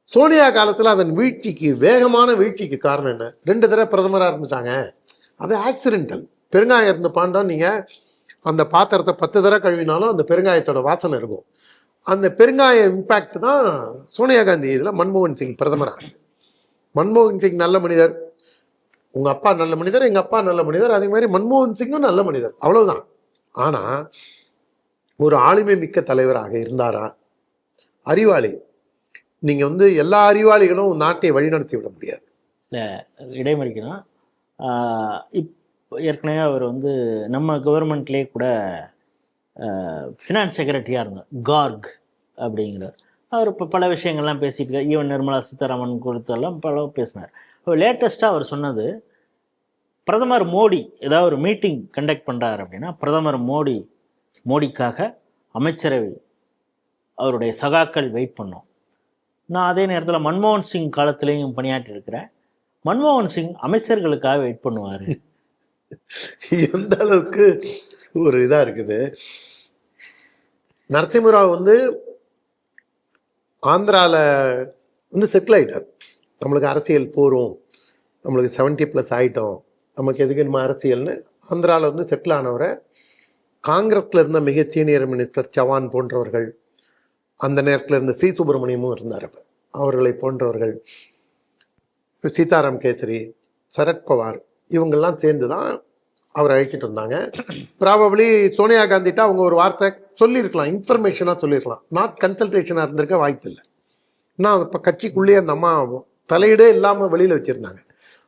சோனியா காலத்தில் அதன் வீழ்ச்சிக்கு, வேகமான வீழ்ச்சிக்கு காரணம் என்ன? 2 தடவை பிரதமராக இருந்துட்டாங்க. அது ஆக்சிடென்டல். பெருங்காயம் இருந்து பாண்டா நீங்கள் அந்த பாத்திரத்தை 10 தடவை கழுவினாலும் அந்த பெருங்காயத்தோட வாசனை இருக்கும். அந்த பெருங்காய இம்பேக்ட் தான் சோனியா காந்தி இதில் மன்மோகன் சிங் பிரதமராக. மன்மோகன் சிங் நல்ல மனிதர், உங்கள் அப்பா நல்ல மனிதர், எங்கள் அப்பா நல்ல மனிதர், அதே மாதிரி மன்மோகன் சிங்கும் நல்ல மனிதர், அவ்வளவுதான். ஆனால் ஒரு ஆளுமை மிக்க தலைவராக இருந்தாரா? அறிவாளி. நீங்கள் வந்து எல்லா அறிவாளிகளும் நாட்டை வழிநடத்தி விட முடியாது. இல்லை, இடைமறிக்கணும். ஏற்கனவே அவர் வந்து நம்ம கவர்மெண்ட்லேயே கூட ஃபினான்ஸ் செக்ரட்டரியாக இருந்தார், கார்க் அப்படிங்கிறார். அவர் இப்போ பல விஷயங்கள்லாம் பேசிட்டு, ஈவன் நிர்மலா சீதாராமன் கொடுத்தெல்லாம் பல பேசினார். அவர் லேட்டஸ்ட்டாக அவர் சொன்னது, பிரதமர் மோடி ஏதாவது ஒரு மீட்டிங் கண்டக்ட் பண்ணுறாரு அப்படின்னா பிரதமர் மோடிக்காக அமைச்சரவை அவருடைய சகாக்கள் வெயிட் பண்ணோம். நான் அதே நேரத்தில் மன்மோகன் சிங் காலத்திலையும் பணியாற்றி இருக்கிறேன். மன்மோகன் சிங் அமைச்சர்களுக்காக வெயிட் பண்ணுவார். எந்த அளவுக்கு ஒரு இதாக இருக்குது. நரசிம்மராவ் வந்து ஆந்திராவில் வந்து செட்டில் ஆகிட்டார். நம்மளுக்கு அரசியல் போகிறோம், நம்மளுக்கு 70+ ஆகிட்டோம், நமக்கு எதுக்கு நம்ம அரசியல்னு ஆந்திராவில் வந்து செட்டில் ஆனவரை காங்கிரஸில் இருந்த மிக சீனியர் மினிஸ்டர் சவான் போன்றவர்கள், அந்த நேரத்தில் இருந்த சி சுப்பிரமணியமும் இருந்தார். அவர்களை போன்றவர்கள், சீதாராம் கேசரி, சரத்பவார், இவங்கெல்லாம் சேர்ந்து தான் அவர் அழைச்சிட்டு இருந்தாங்க. ப்ராபப்ளி சோனியா காந்திட்ட அவங்க ஒரு வார்த்தை சொல்லியிருக்கலாம், இன்ஃபர்மேஷனாக சொல்லியிருக்கலாம், நாட் கன்சல்டேஷனாக இருந்திருக்க வாய்ப்பு இல்லை. நான் இப்போ கட்சிக்குள்ளேயே அந்த அம்மா தலையிடே இல்லாமல் வெளியில் வச்சுருந்தாங்க.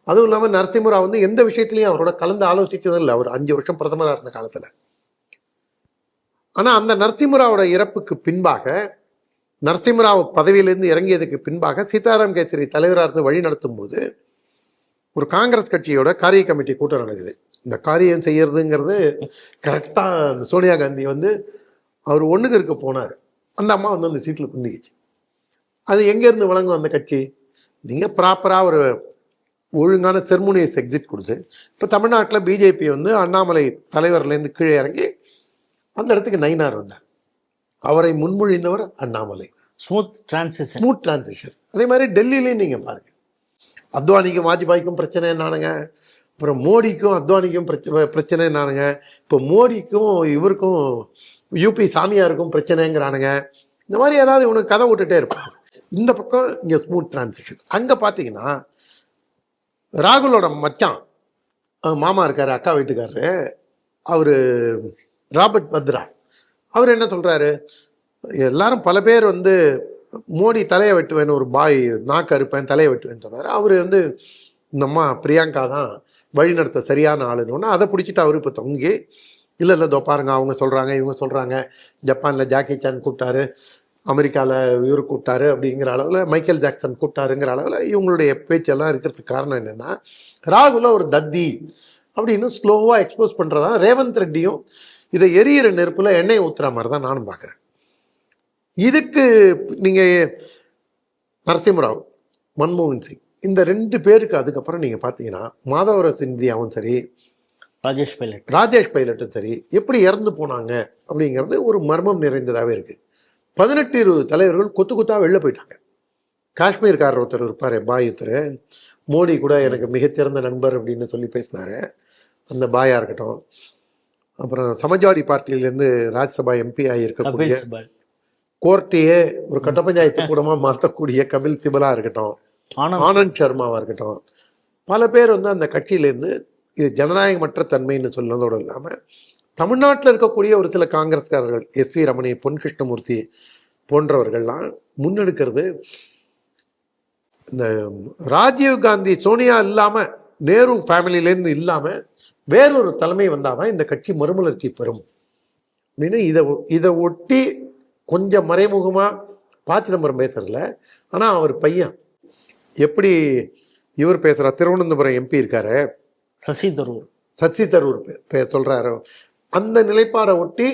அதுவும் இல்லாமல் நரசிம்மராவ் வந்து எந்த விஷயத்துலையும் அவரோட கலந்து ஆலோசித்ததும் இல்லை, அவர் 5 வருஷம் பிரதமராக இருந்த காலத்தில். ஆனால் அந்த நரசிம்மராவோட இறப்புக்கு பின்பாக, நரசிம்மராவ் பதவியிலிருந்து இறங்கியதுக்கு பின்பாக சீதாராம் கேசரி தலைவராக இருந்து வழி நடத்தும் போது ஒரு காங்கிரஸ் கட்சியோட காரிய கமிட்டி கூட்டம் நடக்குது. இந்த காரியம் செய்யறதுங்கிறது கரெக்டாக சோனியா காந்தி வந்து அவர் ஒன்றுக்கு இருக்க போனார். அந்த அம்மா வந்து அந்த சீட்டில் குந்திக்கிச்சு. அது எங்கேருந்து வழங்கும் அந்த கட்சி? நீங்கள் ப்ராப்பராக ஒரு ஒழுங்கான செர்மோனியஸ் எக்ஸிட் கொடுத்து, இப்போ தமிழ்நாட்டில் பிஜேபி வந்து அண்ணாமலை தலைவர்லேருந்து கீழே இறங்கி அந்த இடத்துக்கு நயினார் வந்தார். அவரை முன்மொழிந்தவர் அண்ணாமலை. Smooth transition. அதே மாதிரி டெல்லியிலையும் நீங்கள் பாருங்கள், அத்வானிக்கும் வாஜ்பாய்க்கும் பிரச்சனை என்னானுங்க, அப்புறம் மோடிக்கும் அத்வானிக்கும் பிரச்சனை என்னானுங்க, இப்போ மோடிக்கும் இவருக்கும் யூபி சாமியாருக்கும் பிரச்சனைங்கிறானுங்க. இந்த மாதிரி ஏதாவது இவனுக்கு கதை விட்டுட்டே இருப்பாங்க. இந்த பக்கம் இங்கே ஸ்மூத் டிரான்சிஷன். அங்கே பார்த்தீங்கன்னா ராகுலோட மச்சான் மாமா இருக்காரு, அக்கா வீட்டுக்காரரு, அவர் ராபர்ட் வத்ரா, அவர் என்ன சொல்கிறாரு, எல்லாரும் பல பேர் வந்து மோடி தலையை வெட்டுவேன்னு, ஒரு பாய் நாக்கு அறுப்பேன் தலையை வெட்டுவேன்னு சொன்னார். அவர் வந்து இந்த அம்மா பிரியங்கா தான் வழிநடத்த சரியான ஆளுன்னு அதை பிடிச்சிட்டு அவர் இப்போ தொங்கி, இல்லை இதோ பாருங்க அவங்க சொல்கிறாங்க, இவங்க சொல்கிறாங்க, ஜப்பானில் ஜாக்கி சான் கூப்பிட்டாரு, அமெரிக்காவில் இவர் கூப்பிட்டாரு அப்படிங்கிற அளவில், மைக்கேல் ஜாக்சன் கூப்பிட்டாருங்கிற அளவில் இவங்களுடைய பேச்செல்லாம் இருக்கிறதுக்கு காரணம் என்னென்னா, ராகுல ஒரு தத்தி அப்படின்னு ஸ்லோவாக எக்ஸ்போஸ் பண்ணுறதா ரேவந்த் ரெட்டியும் இதை எரியிற நெருப்பில் எண்ணெய் ஊற்றுற மாதிரி தான் நானும் பார்க்குறேன். இதுக்கு நீங்கள் நரசிம்மராவ், மன்மோகன் சிங் இந்த 2 பேருக்கு அதுக்கப்புறம் நீங்கள் பார்த்தீங்கன்னா மாதவர சிந்தியாவும் சரி, ராஜேஷ் பைலட்டும் சரி எப்படி இறந்து போனாங்க அப்படிங்கிறது ஒரு மர்மம் நிறைந்ததாகவே இருக்குது. 18-20 தலைவர்கள் கொத்து கொத்தாக வெளில போயிட்டாங்க. காஷ்மீர்காரர் ஒருத்தர் இருப்பார், பாய் ஒருத்தர், மோடி கூட எனக்கு மிகச்சிறந்த நண்பர் அப்படின்னு சொல்லி பேசினார், அந்த பாயாக இருக்கட்டும். அப்புறம் சமாஜ்வாடி பார்ட்டியிலேருந்து ராஜ்யசபா எம்பி ஆகியிருக்கக்கூடிய, கோர்ட்டையே ஒரு கட்ட பஞ்சாயத்து கூடமாக மாற்றக்கூடிய கபில் சிபலாக இருக்கட்டும், ஆனந்த் சர்மாவாக இருக்கட்டும், பல பேர் வந்து அந்த கட்சியிலேருந்து இது ஜனநாயகமற்ற தன்மைன்னு சொன்னதோடு இல்லாமல் தமிழ்நாட்டில் இருக்கக்கூடிய ஒரு சில காங்கிரஸ்காரர்கள், எஸ்.வி. ரமணி, பொன் கிருஷ்ணமூர்த்தி போன்றவர்கள்லாம் முன்னெடுக்கிறது இந்த ராஜீவ்காந்தி சோனியா இல்லாமல், நேரு ஃபேமிலியிலேருந்து இல்லாமல் வேறொரு தலைமை வந்தால் தான் இந்த கட்சி மறுமலர்ச்சி பெறும் அப்படின்னு இதை ஒட்டி கொஞ்சம் மறைமுகமாக ப. சிதம்பரம் பேசுறதில்ல. ஆனால் அவர் பையன் எப்படி இவர் பேசுகிறார், திருவனந்தபுரம் எம்பி இருக்காரு சசி தரூர் சொல்கிறாரு, அந்த நிலைப்பாடை ஒட்டி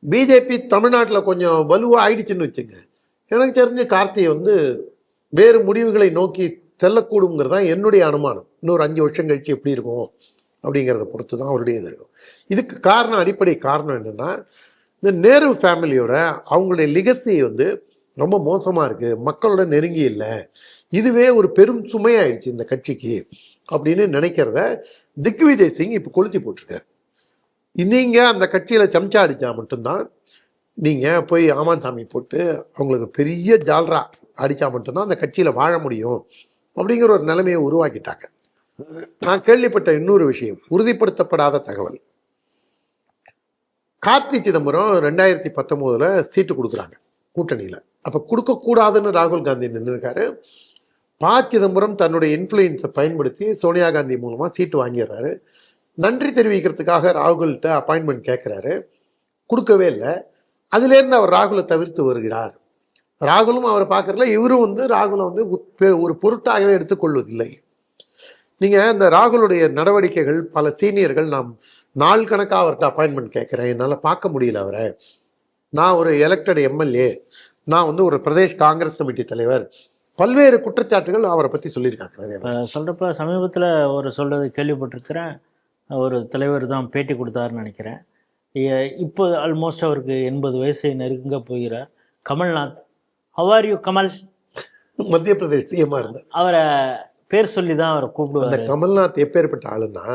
பிஜேபி தமிழ்நாட்டில் கொஞ்சம் வலுவாக ஆயிடுச்சுன்னு வச்சுங்க. எனக்கு தெரிஞ்சு கார்த்தி வந்து வேறு முடிவுகளை நோக்கி செல்லக்கூடுங்கிறது தான் என்னுடைய அனுமானம். இன்னொரு 5 வருஷம் கழிச்சு எப்படி இருக்கும் அப்படிங்கிறத பொறுத்து தான் அவருடைய இது இருக்கும். இதுக்கு காரணம், அடிப்படை காரணம் என்னென்னா, இந்த நேரு ஃபேமிலியோட அவங்களுடைய லிகசி வந்து ரொம்ப மோசமாக இருக்குது, மக்களோட நெருங்கி இல்லை, இதுவே ஒரு பெரும் சுமையாயிடுச்சு இந்த கட்சிக்கு அப்படின்னு நினைக்கிறத திக்விஜய் சிங் இப்போ கொளுத்தி போட்டிருக்காரு. நீங்கள் அந்த கட்சியில் சம்சா அடித்தா மட்டும்தான், நீங்கள் போய் ஆமான் சாமி போட்டு அவங்களுக்கு பெரிய ஜால்ரா அடித்தா மட்டும்தான் அந்த கட்சியில் வாழ முடியும் அப்படிங்கிற ஒரு நிலைமையை உருவாக்கிட்டாங்க. நான் கேள்விப்பட்ட இன்னொரு விஷயம், உறுதிப்படுத்தப்படாத தகவல், கார்த்தி சிதம்பரம் 2019 சீட்டு கொடுக்குறாங்க கூட்டணியில். அப்போ கொடுக்கக்கூடாதுன்னு ராகுல் காந்தி நின்றுருக்காரு. ப. சிதம்பரம் தன்னுடைய இன்ஃப்ளூயன்ஸை பயன்படுத்தி சோனியா காந்தி மூலமாக சீட்டு வாங்கிடுறாரு. நன்றி தெரிவிக்கிறதுக்காக ராகுல்கிட்ட அப்பாயின்மெண்ட் கேட்குறாரு, கொடுக்கவே இல்லை. அதுலேருந்து அவர் ராகுலை தவிர்த்து வருகிறார். ராகுலும் அவரை பார்க்கறதுல, இவரும் வந்து ராகுலை வந்து ஒரு பொருட்டாகவே எடுத்துக்கொள்வதில்லை. நீங்கள் இந்த ராகுலுடைய நடவடிக்கைகள், பல சீனியர்கள், நாம் நாள் கணக்காக அவர்கிட்ட அப்பாயின்மெண்ட் கேட்குறேன், என்னால் பார்க்க முடியல அவரை, நான் ஒரு எலெக்டட் எம்எல்ஏ, நான் வந்து ஒரு பிரதேஷ் காங்கிரஸ் கமிட்டி தலைவர், பல்வேறு குற்றச்சாட்டுகள் அவரை பற்றி சொல்லியிருக்காங்க. சொல்கிறப்ப சமீபத்தில் ஒரு சொல்றது கேள்விப்பட்டிருக்கிறேன், ஒரு தலைவர் தான் பேட்டி கொடுத்தாருன்னு நினைக்கிறேன். இப்போ ஆல்மோஸ்ட் அவருக்கு 80 வயசை நெருங்க போகிறார். Kamal Nath, how are you Kamal, Madhya Pradesh சிஎம்மா இருந்தார், அவரை பேர் சொல்லி தான் அவரை கூப்பிடுவார். அந்த கமல்நாத் எப்பேற்பட்ட ஆளுன்னா,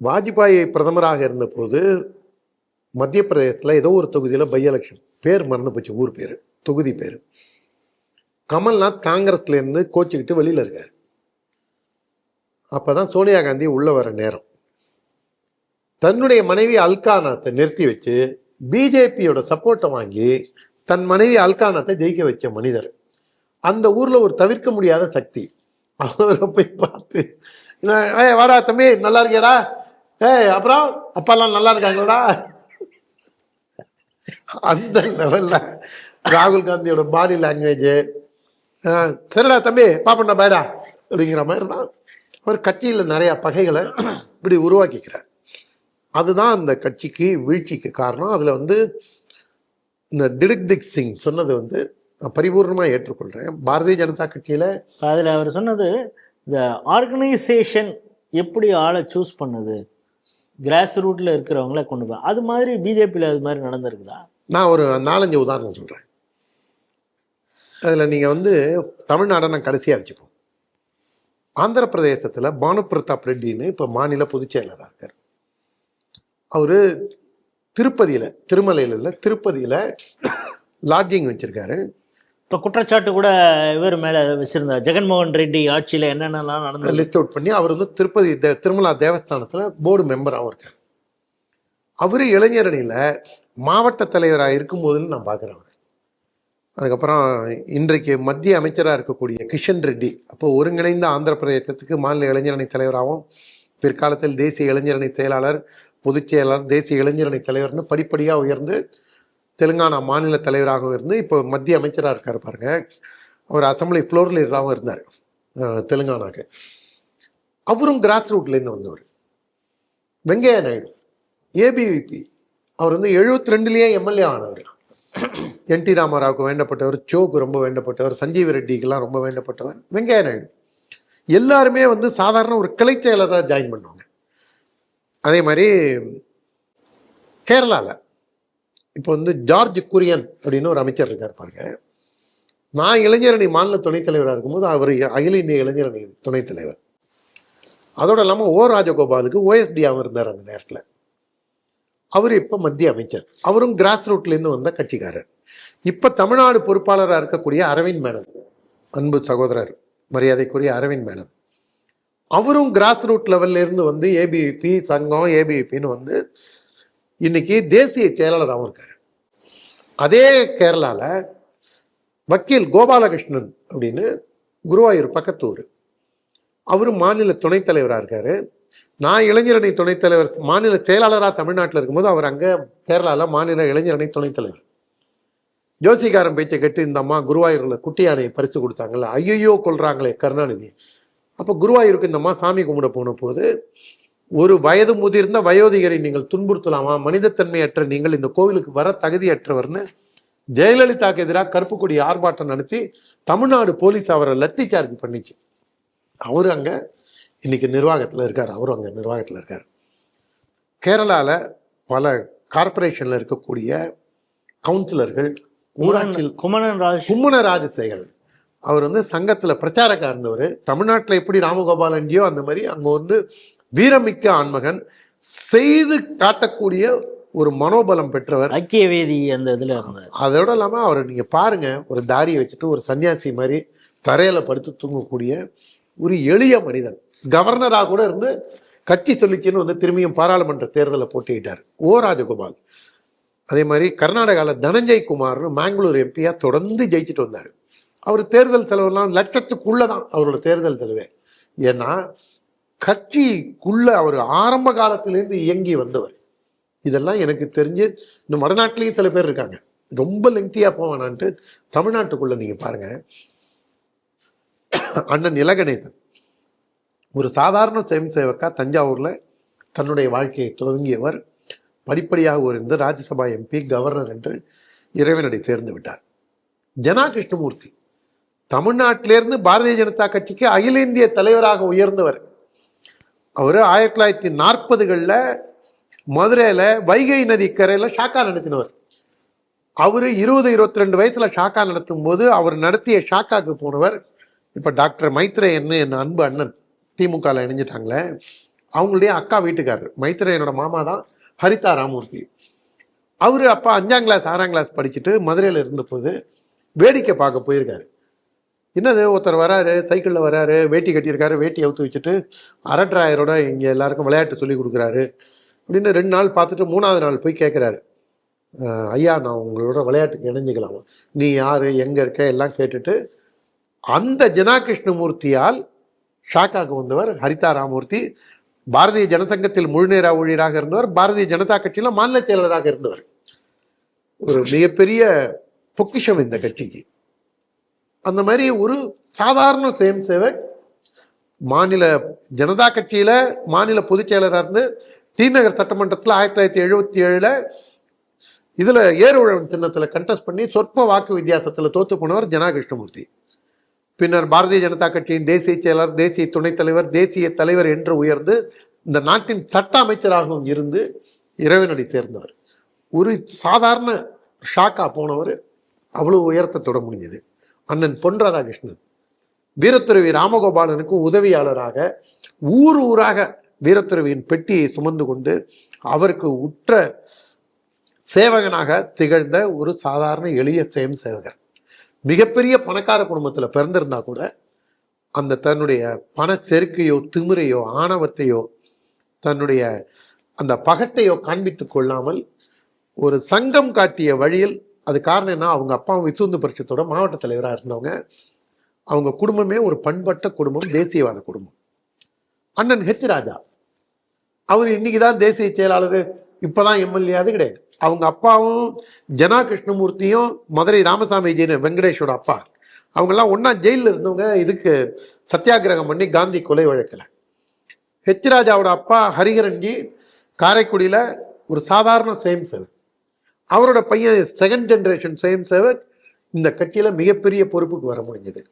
வாஜ்பாய் பிரதமராக இருந்தபோது மத்திய பிரதேசத்தில் ஏதோ ஒரு தொகுதியில் பை எலெக்ஷன், பேர் மறந்து போச்சு, ஊர் பேர், தொகுதி பேர், கமல்நாத் காங்கிரஸ்லேருந்து கோச்சிக்கிட்டு வெளியில் இருக்கார். அப்போ தான் சோனியா காந்தி உள்ளே வர நேரம், தன்னுடைய மனைவி அல்காநாத்தை நிறுத்தி வச்சு பிஜேபியோட சப்போர்ட்டை வாங்கி தன் மனைவி அல்காநாத்தை ஜெயிக்க வச்ச மனிதர். அந்த ஊரில் ஒரு தவிர்க்க முடியாத சக்தி. அவரை போய் பார்த்து, வாடா தம்பி நல்லா இருக்கியாடா, அப்புறம் அப்பாலாம் நல்லா இருக்காங்களா, அந்த லெவலில் ராகுல் காந்தியோட பாடி லாங்குவேஜ், சரிடா தம்பி பாப்பண்டா பேடா அப்படிங்கிற மாதிரி தான் அவர் கட்சியில் நிறையா பகைகளை இப்படி உருவாக்கிக்கிறார். அதுதான் அந்த கட்சிக்கு வீழ்ச்சிக்கு காரணம். அதில் வந்து இந்த திக் சிங் சொன்னது வந்து நான் பரிபூர்ணமாக ஏற்றுக்கொள்கிறேன். பாரதிய ஜனதா கட்சியில் அதில் அவர் சொன்னது, இந்த ஆர்கனைசேஷன் எப்படி ஆளை சூஸ் பண்ணுது, கிராஸ் ரூட்டில் இருக்கிறவங்கள கொண்டு போய், அது மாதிரி பிஜேபியில் அது மாதிரி நடந்திருக்குதா? நான் ஒரு 4-5 உதாரணம் சொல்கிறேன். அதில் நீங்கள் வந்து தமிழ்நாடை நான் கடைசியாக வச்சுப்போம். ஆந்திர பிரதேசத்தில் பானு பிரதாப் ரெட்டின்னு இப்போ மாநில பொதுச் செயலராக இருக்கார். அவர் திருப்பதியில், திருமலையில் இல்லை திருப்பதியில் லாட்ஜிங் வச்சுருக்காரு. இப்போ குற்றச்சாட்டு கூட இவர் மேலே வச்சுருந்தார், ஜெகன்மோகன் ரெட்டி ஆட்சியில் என்னென்னலாம் நடந்து லிஸ்ட் அவுட் பண்ணி. அவர் வந்து திருப்பதி திருமலா தேவஸ்தானத்தில் போர்டு மெம்பராகவும் இருக்கார். அவர் இளைஞரணியில் மாவட்ட தலைவராக இருக்கும்போதுன்னு நான் பார்க்குறேன். அதுக்கப்புறம் இன்றைக்கு மத்திய அமைச்சராக இருக்கக்கூடிய கிஷன் ரெட்டி, அப்போ ஒருங்கிணைந்த ஆந்திர பிரதேசத்துக்கு மாநில இளைஞரணி தலைவராகவும், பிற்காலத்தில் தேசிய இளைஞரணி செயலாளர், பொதுச் செயலாளர், தேசிய இளைஞரணி தலைவர்னு படிப்படியாக உயர்ந்து தெலுங்கானா மாநில தலைவராகவும் இருந்து இப்போ மத்திய அமைச்சராக இருக்கார் பாருங்க. அவர் அசம்பிளி ஃப்ளோர் லீடராகவும் இருந்தார் தெலுங்கானாக்கு. அவரும் கிராஸ் ரூட்லேருந்து வந்தவர். வெங்கையா நாயுடு ஏபிவிபி, அவர் வந்து 72லேயே எம்எல்ஏ ஆனவர். என்டி ராமாராவுக்கு வேண்டப்பட்டவர், சோக்கு ரொம்ப வேண்டப்பட்டவர், சஞ்சீவ் ரெட்டிக்கெல்லாம் ரொம்ப வேண்டப்பட்டவர் வெங்கையா நாயுடு. எல்லாருமே வந்து சாதாரண ஒரு கிளை செயலராக ஜாயின் பண்ணுவாங்க. அதே மாதிரி கேரளாவில் இப்போ வந்து ஜார்ஜ் குரியன் அப்படின்னு ஒரு அமைச்சர் இருக்கார் பாருங்க. நான் இளைஞரணி மாநில துணைத் தலைவராக இருக்கும்போது அவர் அகில இந்திய இளைஞரணி துணைத் தலைவர். அதோடு இல்லாமல் ஓ ராஜகோபாலுக்கு ஓஎஸ்டியாகவும் இருந்தார் அந்த நேரத்தில். அவர் இப்போ மத்திய அமைச்சர். அவரும் கிராஸ் ரூட்லேருந்து வந்த கட்சிக்காரர். இப்போ தமிழ்நாடு பொறுப்பாளராக இருக்கக்கூடிய அரவிந்த் மேனன், அன்பு சகோதரர் மரியாதைக்குரிய அரவிந்த் மேனன், அவரும் கிராஸ் ரூட் லெவல்லேருந்து வந்து ஏபிவிபி சங்கம் ஏபிவிபின்னு வந்து இன்னைக்கு தேசிய செயலாளராகவும் இருக்கார். அதே கேரளாவில் வக்கீல் கோபாலகிருஷ்ணன் அப்படின்னு குருவாயூர் பக்கத்தூர், அவரும் மாநில துணைத் தலைவராக இருக்கார். நான் இளைஞரணி துணைத் தலைவர் மாநில செயலாளராக தமிழ்நாட்டில் இருக்கும்போது அவர் அங்கே கேரளாவில் மாநில இளைஞரணி துணைத் தலைவர். ஜோசிகாரன் பேச்சை கேட்டு இந்த அம்மா குருவாயூரில் குட்டி யானையை பறித்து கொடுத்தாங்கல்ல, ஐயோ கொள்றாங்களே கருணாநிதி. அப்போ குருவாயூருக்கு இந்த அம்மா சாமி கும்பிட போன போது, ஒரு வயது முதிர்ந்த வயோதிகரை நீங்கள் துன்புறுத்தலாமா, மனிதத்தன்மையற்ற நீங்கள் இந்த கோவிலுக்கு வர தகுதியற்றவர்னு ஜெயலலிதாவுக்கு எதிராக கருப்பு கொடி ஆர்ப்பாட்டம் நடத்தி தமிழ்நாடு போலீஸ் அவரை லத்தி சார்ஜ் பண்ணிச்சு. அவரு அங்கே இன்னைக்கு நிர்வாகத்தில் இருக்கார். அவரும் அங்கே நிர்வாகத்தில் இருக்கார். கேரளாவில் பல கார்பரேஷனில் இருக்கக்கூடிய கவுன்சிலர்கள், ஊராட்சியில் கும்மன ராஜசேகரன், அவர் வந்து சங்கத்தில் பிரச்சாரக்காக இருந்தவர். தமிழ்நாட்டில் எப்படி ராமகோபாலன்ஜியோ அந்த மாதிரி அங்கே வந்து வீரமிக்க ஆண்மகன், செய்து காட்டக்கூடிய ஒரு மனோபலம் பெற்றவர், ஐக்கியவேதி அந்த இதில் இருந்தார். அதோட இல்லாமல் அவர் நீங்கள் பாருங்க, ஒரு தாடியை வச்சுட்டு ஒரு சன்னியாசி மாதிரி தரையில் படுத்து தூங்கக்கூடிய ஒரு எளிய மனிதன். கவர்னராக கூட இருந்து கட்சி சொல்லிச்சுன்னு வந்து திரும்பியும் பாராளுமன்ற தேர்தலில் போட்டியிட்டார் ஓ ராஜகோபால். அதே மாதிரி கர்நாடகாவில் தனஞ்சய் குமார்னு மேங்களூர் எம்பியாக தொடர்ந்து ஜெயிச்சுட்டு வந்தார். அவர் தேர்தல் செலவெல்லாம் லட்சத்துக்குள்ளே தான் அவரோட தேர்தல் செலவே. ஏன்னா கட்சிக்குள்ள அவர் ஆரம்ப காலத்திலேருந்து இயங்கி வந்தவர். இதெல்லாம் எனக்கு தெரிஞ்சு இந்த வடநாட்டிலேயும் சில பேர் இருக்காங்க. ரொம்ப லெங்க்தியாக போவானான்ட்டு தமிழ்நாட்டுக்குள்ள நீங்கள் பாருங்க. அண்ணன் இலகணேசன் ஒரு சாதாரண சேவக்கா தஞ்சாவூரில் தன்னுடைய வாழ்க்கையை துவங்கியவர். படிப்படியாக உயர்ந்து ராஜ்யசபா எம்பி, கவர்னர் என்று இறைவனடி தேர்ந்து விட்டார். ஜனா கிருஷ்ணமூர்த்தி தமிழ்நாட்டிலேருந்து பாரதிய ஜனதா கட்சிக்கு அகில இந்திய தலைவராக உயர்ந்தவர். அவர் 1940களில் மதுரையில் வைகை நதி கரையில் ஷாக்கா நடத்தினவர். அவர் 20-22 வயசில் ஷாக்கா நடத்தும் போது அவர் நடத்திய ஷாக்காக்கு போனவர் இப்போ டாக்டர் மைத்ரேயன், என் அன்பு அண்ணன், திமுகவில் இணைஞ்சிட்டாங்களே, அவங்களுடைய அக்கா வீட்டுக்காரர். மைத்ரேயனோட மாமா தான் ஹரிதா ராமூர்த்தி. அவர் அப்பா 5ஆம் கிளாஸ் 6ஆம் கிளாஸ் படிச்சுட்டு மதுரையில் இருந்தபோது வேடிக்கை பார்க்க போயிருக்காரு. என்னது, ஒருத்தர் வராரு, சைக்கிளில் வராரு, வேட்டி கட்டியிருக்காரு, வேட்டி அவுத்து வச்சுட்டு அரட்ராயரோட இங்கே எல்லாருக்கும் விளையாட்டு சொல்லி கொடுக்குறாரு அப்படின்னு 2 நாள் பார்த்துட்டு 3ஆவது நாள் போய் கேட்குறாரு, ஐயா நான் உங்களோட விளையாட்டுக்கு இணைஞ்சிக்கலாமா, நீ யார், எங்கே இருக்க எல்லாம் கேட்டுட்டு அந்த ஜனா கிருஷ்ணமூர்த்தியால் ஷாக்காக்கு வந்தவர் ஹரிதா ராமூர்த்தி. பாரதிய ஜனசங்கத்தில் முழுநேர ஊழியராக இருந்தவர், பாரதிய ஜனதா கட்சியில் மாநில செயலராக இருந்தவர். ஒரு மிகப்பெரிய பொக்கிஷம் இந்த கட்சிக்கு. அந்த மாதிரி ஒரு சாதாரண சேவக் மாநில ஜனதா கட்சியில் மாநில பொதுச் செயலராக இருந்து டிநகர் சட்டமன்றத்தில் 1977 இதில் ஏறுழவன் சின்னத்தில் கண்டெஸ்ட் பண்ணி சொற்ப வாக்கு வித்தியாசத்தில் தோற்று போனவர் ஜனா கிருஷ்ணமூர்த்தி. பின்னர் பாரதிய ஜனதா கட்சியின் தேசிய செயலர், தேசிய துணைத் தலைவர், தேசிய தலைவர் என்று உயர்ந்து இந்த நாட்டின் சட்ட அமைச்சராகவும் இருந்து இறைவனடி சேர்ந்தவர். ஒரு சாதாரண ஷாக்கா போனவர் அவ்வளவு உயரத்தை தொட முடிஞ்சது. அண்ணன் பொன் ராதாகிருஷ்ணன் வீரத்துறவி ராமகோபாலனுக்கு உதவியாளராக ஊர் ஊராக வீரத்துறவியின் பெட்டியை சுமந்து கொண்டு அவருக்கு உற்ற சேவகனாக திகழ்ந்த ஒரு சாதாரண எளிய சேவகர். மிகப்பெரிய பணக்கார குடும்பத்தில் பிறந்திருந்தா கூட அந்த தன்னுடைய பண செருக்கையோ திமிரையோ ஆணவத்தையோ தன்னுடைய அந்த பகட்டையோ காண்பித்து கொள்ளாமல் ஒரு சங்கம் காட்டிய வழியில், அது காரணம் என்ன, அவங்க அப்பாவும் விசுந்து பரிஷத்தோட மாவட்ட தலைவராக இருந்தவங்க. அவங்க குடும்பமே ஒரு பண்பட்ட குடும்பம், தேசியவாத குடும்பம். அண்ணன் ஹெச் ராஜா அவர் இன்னைக்கு தான் தேசிய செயலாளர், இப்போதான் எம்எல்ஏ அது கிடையாது. அவங்க அப்பாவும் ஜனா கிருஷ்ணமூர்த்தியும் மதுரை ராமசாமி ஜெயின் வெங்கடேஷோட அப்பா அவங்கெல்லாம் ஒன்றா ஜெயிலில் இருந்தவங்க. இதுக்கு சத்தியாகிரகம் பண்ணி காந்தி கொலை வழக்கில். ஹெச் ராஜாவோட அப்பா ஹரிஹரன்ஜி காரைக்குடியில் ஒரு சாதாரண சுயம் சேவக். அவரோட பையன் செகண்ட் ஜென்ரேஷன் சுயம் சேவக். இந்த கட்சியில் மிகப்பெரிய பொறுப்புக்கு வர முடிஞ்சது.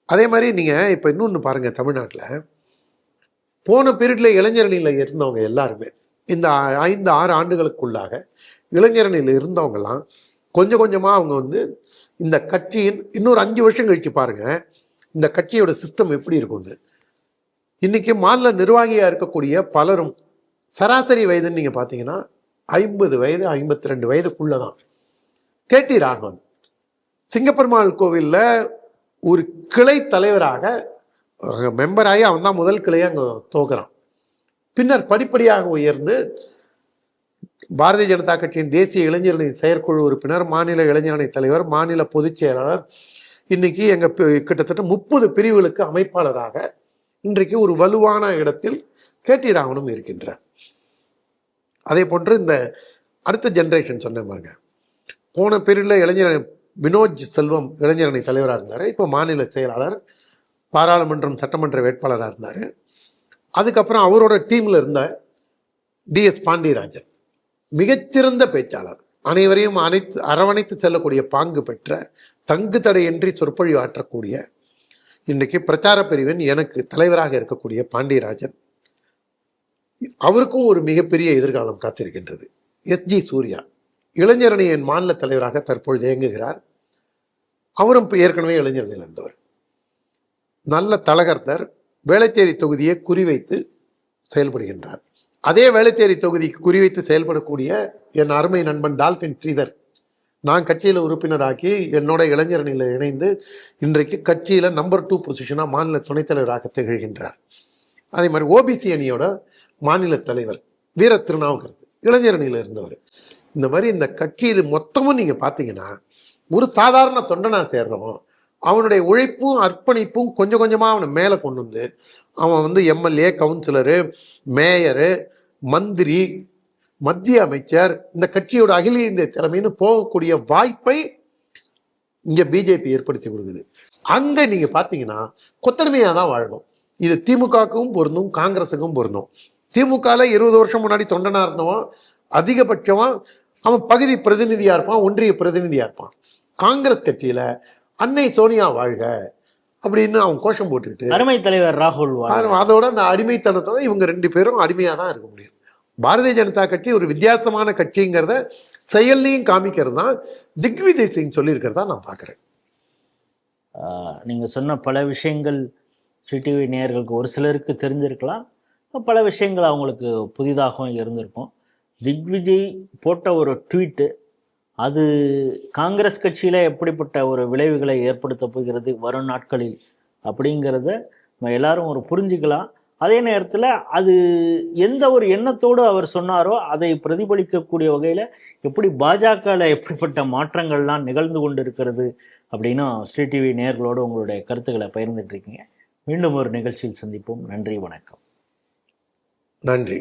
அதே மாதிரி நீங்கள் இப்போ இன்னொன்று பாருங்கள், தமிழ்நாட்டில் போன பீரியடில் இளைஞரணியில் இருந்தவங்க எல்லாருமே இந்த 5-6 ஆண்டுகளுக்குள்ளாக இளைஞரணியில் இருந்தவங்கலாம் கொஞ்சம் கொஞ்சமாக அவங்க வந்து இந்த கட்சியின் இன்னொரு 5 வருஷம் கழிச்சு பாருங்கள் இந்த கட்சியோட சிஸ்டம் எப்படி இருக்கும்னு. இன்றைக்கி மாநில நிர்வாகியாக இருக்கக்கூடிய பலரும் சராசரி வயதுன்னு நீங்கள் பார்த்தீங்கன்னா 50 வயது 52 வயதுக்குள்ளே தான். கேடி ராகவன் சிங்கப்பெருமாள் கோவிலில் ஒரு கிளை தலைவராக மெம்பராகி அவன் தான் முதல் கிளையை அங்கே துவக்கிறான். பின்னர் படிப்படியாக உயர்ந்து பாரதிய ஜனதா கட்சியின் தேசிய இளைஞரணி செயற்குழு உறுப்பினர், மாநில இளைஞரணி தலைவர், மாநில பொதுச் செயலாளர், இன்னைக்கு எங்கள் கிட்டத்தட்ட 30 பிரிவுகளுக்கு அமைப்பாளராக இன்றைக்கு ஒரு வலுவான இடத்தில் கேடி ராகவனும் இருக்கின்றார். அதே போன்று இந்த அடுத்த ஜென்ரேஷன் சொன்ன பாருங்க, போன பீரியடில் இளைஞரணி வினோஜ் செல்வம் இளைஞரணி தலைவராக இருந்தார். இப்போ மாநில செயலாளர், பாராளுமன்றம் சட்டமன்ற வேட்பாளராக இருந்தார். அதுக்கப்புறம் அவரோட டீமில் இருந்த டிஎஸ் பாண்டியராஜன் மிகச்சிறந்த பேச்சாளர், அனைவரையும் அரவணைத்து செல்லக்கூடிய பாங்கு பெற்ற, தங்கு தடையின்றி சொற்பொழிவு ஆற்றக்கூடிய, இன்றைக்கு பிரச்சார பிரிவின் எனக்கு தலைவராக இருக்கக்கூடிய பாண்டியராஜன், அவருக்கும் ஒரு மிகப்பெரிய எதிர்காலம் காத்திருக்கின்றது. எஸ்ஜி சூர்யா இளைஞரணியின் மாநில தலைவராக தற்பொழுது இயங்குகிறார். அவரும் ஏற்கனவே இளைஞரணியில் இருந்தவர். நல்ல தலகர்த்தர், வேளச்சேரி தொகுதியை குறிவைத்து செயல்படுகின்றார். அதே வேளச்சேரி தொகுதிக்கு குறிவைத்து செயல்படக்கூடிய என் அருமை நண்பன் டால்பின் ஸ்ரீதர் நான் கட்சியில் உறுப்பினராக்கி என்னோட இளைஞரணியில் இணைந்து இன்றைக்கு கட்சியில் நம்பர் 2 பொசிஷனாக மாநில துணைத் தலைவராக திகழ்கின்றார். அதே மாதிரி ஓபிசி அணியோட மாநில தலைவர் வீர திருநாவுக்கரசு இளைஞரணியில் இருந்தவர். இந்த மாதிரி இந்த கட்சியில் மொத்தமும் நீங்கள் பார்த்தீங்கன்னா ஒரு சாதாரண தொண்டனாக சேர்றவன் அவனுடைய உழைப்பும் அர்ப்பணிப்பும் கொஞ்சம் கொஞ்சமாக அவனை மேலே கொண்டு வந்து அவன் வந்து எம்எல்ஏ, கவுன்சிலரு, மேயரு, மந்திரி, மத்திய அமைச்சர், இந்த கட்சியோட அகில இந்திய தலைமைன்னு போகக்கூடிய வாய்ப்பை இங்கே பிஜேபி ஏற்படுத்தி கொடுக்குது. அங்கே நீங்கள் பார்த்தீங்கன்னா கொத்தடிமையாக தான் வாழணும். இது திமுகவுக்கும் பொருந்தும், காங்கிரஸுக்கும் பொருந்தும். திமுகவில் 20 வருஷம் முன்னாடி தொண்டனாக இருந்தவன் அதிகபட்சமாக அவன் பகுதி பிரதிநிதியாக இருப்பான், ஒன்றிய பிரதிநிதியாக இருப்பான். காங்கிரஸ் கட்சியில் அன்னை சோனியா வாழ்க அப்படின்னு அவன் கோஷம் போட்டுக்கிட்டு அருமை தலைவர் ராகுல், அதோட அந்த அடிமைத்தனத்தோட இவங்க 2 பேரும் அடிமையாக தான் இருக்க முடியும். பாரதிய ஜனதா கட்சி ஒரு வித்தியாசமான கட்சிங்கிறத செயல்லையும் காமிக்கிறது தான் திக்விஜய் சிங் சொல்லியிருக்கிறதா நான் பார்க்குறேன். நீங்கள் சொன்ன பல விஷயங்கள் சிடிவி நேயர்களுக்கு ஒரு சிலருக்கு தெரிஞ்சிருக்கலாம், பல விஷயங்கள் அவங்களுக்கு புதிதாகவும் இருந்திருக்கும். திக்விஜய் போட்ட ஒரு ட்வீட்டு அது காங்கிரஸ் கட்சியில் எப்படிப்பட்ட ஒரு விளைவுகளை ஏற்படுத்த போகிறது வரும் நாட்களில் அப்படிங்கிறத நம்ம எல்லாரும் ஒரு புரிஞ்சுக்கலாம். அதே நேரத்தில் அது எந்த ஒரு எண்ணத்தோடு அவர் சொன்னாரோ அதை பிரதிபலிக்கக்கூடிய வகையில் எப்படி பாஜகவில் எப்படிப்பட்ட மாற்றங்கள்லாம் நிகழ்ந்து கொண்டு இருக்கிறது அப்படின்னு ஸ்ரீ டிவி நேயர்களோடு உங்களுடைய கருத்துக்களை பகிர்ந்துட்டு இருக்கீங்க. மீண்டும் ஒரு நிகழ்ச்சியில் சந்திப்போம். நன்றி, வணக்கம். நன்றி.